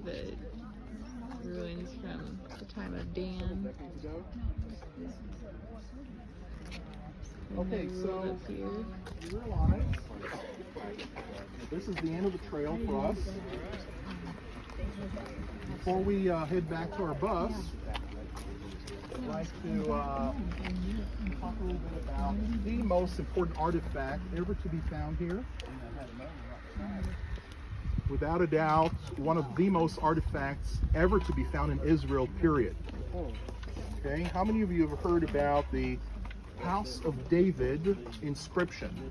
the ruins from the time of Dan. Okay, so Up here. you realize this is the end of the trail for us. Before we head back to our bus, I'd like to talk a little bit about the most important artifact ever to be found here. Without a doubt, one of the most artifacts ever to be found in Israel, period. Okay, how many of you have heard about the House of David inscription?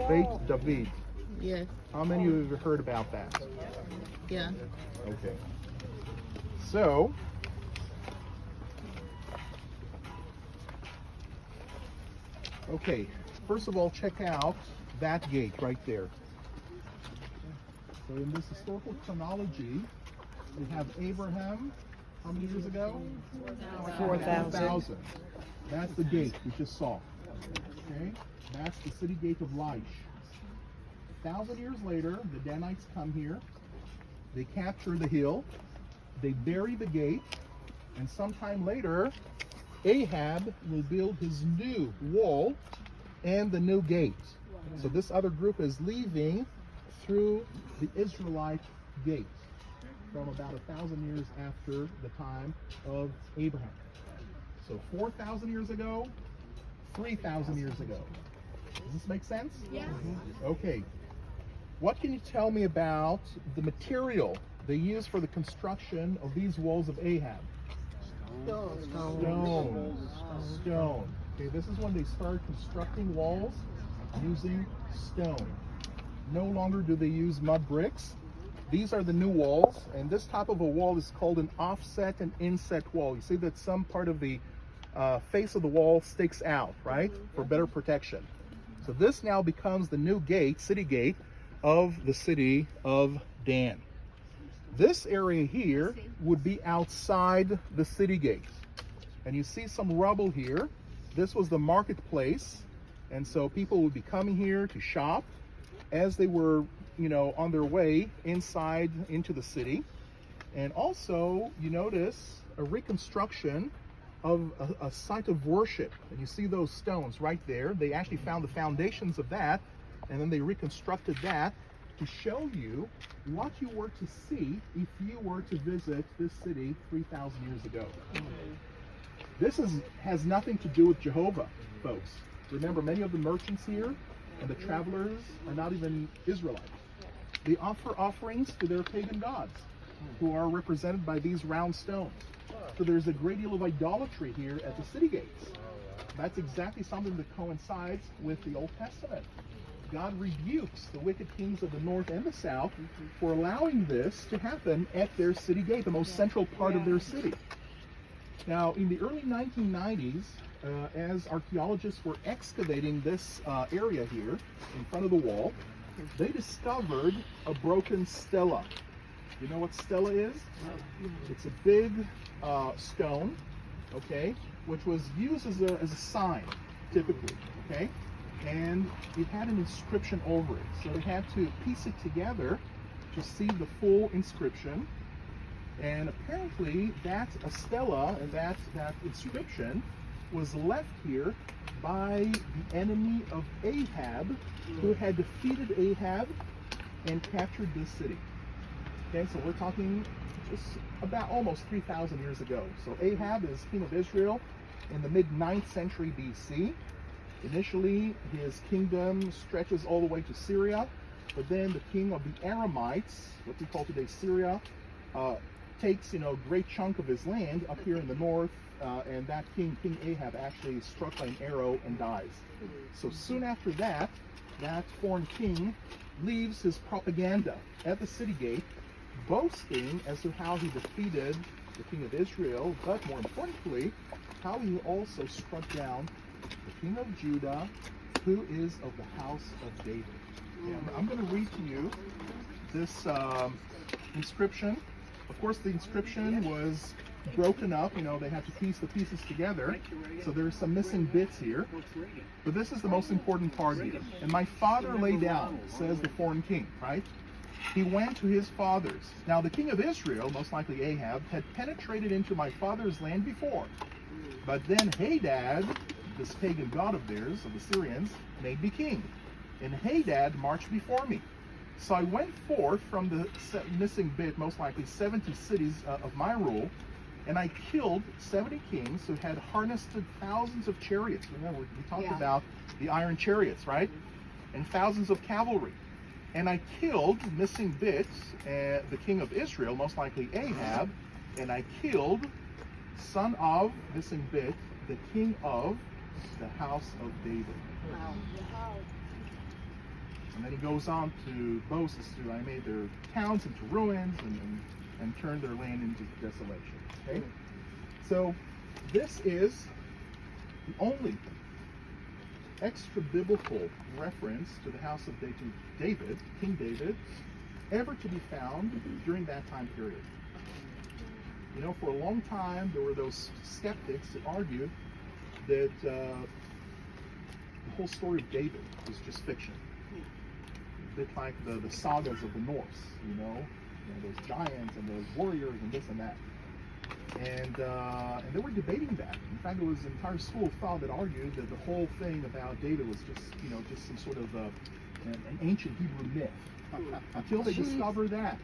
Beit David. Yes. How many of you have heard about that? Yeah. Okay. So, okay, first of all, check out that gate right there. So in this historical chronology, we have Abraham, how many years ago? 4,000. That's the gate we just saw. Okay, that's the city gate of Laish. 1,000 years later, the Danites come here. They capture the hill. They bury the gate, and sometime later, Ahab will build his new wall and the new gate. So this other group is leaving through the Israelite gate from about 1,000 years after the time of Abraham. So 4,000 years ago, 3,000 years ago. Does this make sense? Yeah. Okay. What can you tell me about the material they used for the construction of these walls of Ahab? Stone. Okay, this is when they started constructing walls using stone. No longer do they use mud bricks. These are the new walls, and this type of a wall is called an offset and inset wall. You see that some part of the face of the wall sticks out, right, for better protection. So this now becomes the new gate, city gate, of the city of Dan. This area here would be outside the city gate. And you see some rubble here. This was the marketplace, and so people would be coming here to shop as they were, on their way inside into the city. And also, you notice a reconstruction of a site of worship. And you see those stones right there. They actually found the foundations of that, and then they reconstructed that to show you what you were to see if you were to visit this city 3,000 years ago. This has nothing to do with Jehovah, folks. Remember, many of the merchants here and the travelers are not even Israelites. They offer offerings to their pagan gods, who are represented by these round stones. So there's a great deal of idolatry here at the city gates. That's exactly something that coincides with the Old Testament. God rebukes the wicked kings of the north and the south for allowing this to happen at their city gate, the most central part of their city. Now, in the early 1990s, as archaeologists were excavating this area here in front of the wall, they discovered a broken stela. You know what stela is? It's a big stone, okay, which was used as a sign, typically, okay? And it had an inscription over it. So they had to piece it together to see the full inscription. And apparently that stela and that inscription was left here by the enemy of Ahab, who had defeated Ahab and captured this city. Okay, so we're talking just about almost 3,000 years ago. So Ahab is king of Israel in the mid-9th century BC. Initially, his kingdom stretches all the way to Syria, but then the king of the Aramites, what we call today Syria, takes a great chunk of his land up here in the north, and that King Ahab, actually is struck by an arrow and dies. So soon after that, that foreign king leaves his propaganda at the city gate, boasting as to how he defeated the king of Israel, but more importantly, how he also struck down the king of Judah, who is of the house of David. Okay, I'm going to read to you this inscription. Of course, the inscription was broken up. They had to piece the pieces together. So there's some missing bits here. But this is the most important part here. And my father lay down, says the foreign king, right? he went to his fathers. Now the king of Israel, most likely Ahab, had penetrated into my father's land before. But then Hadad, this pagan god of theirs, of the Syrians, made me king. And Hadad marched before me. So I went forth from the missing bit, most likely 70 cities of my rule, and I killed 70 kings who had harnessed thousands of chariots. Remember, we talked about the iron chariots, right? And thousands of cavalry. And I killed missing bits, the king of Israel, most likely Ahab, and I killed son of missing bit, the king of the house of David. Wow. And then he goes on to boast as to I made their towns into ruins and turned their land into desolation. Okay? So this is the only extra biblical reference to the house of David, King David, ever to be found during that time period. You know, for a long time there were those skeptics that argued that the whole story of David was just fiction. A bit like the sagas of the Norse, you know, those giants and those warriors and this and that. And they were debating that. In fact, there was an entire school of thought that argued that the whole thing about David was just, you know, just some sort of an ancient Hebrew myth. Until they discovered that.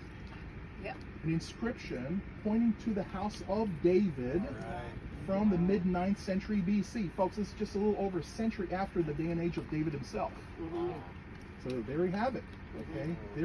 An inscription pointing to the house of David from the mid-9th century BC. Folks, it's just a little over a century after the day and age of David himself. So there we have it. Okay? There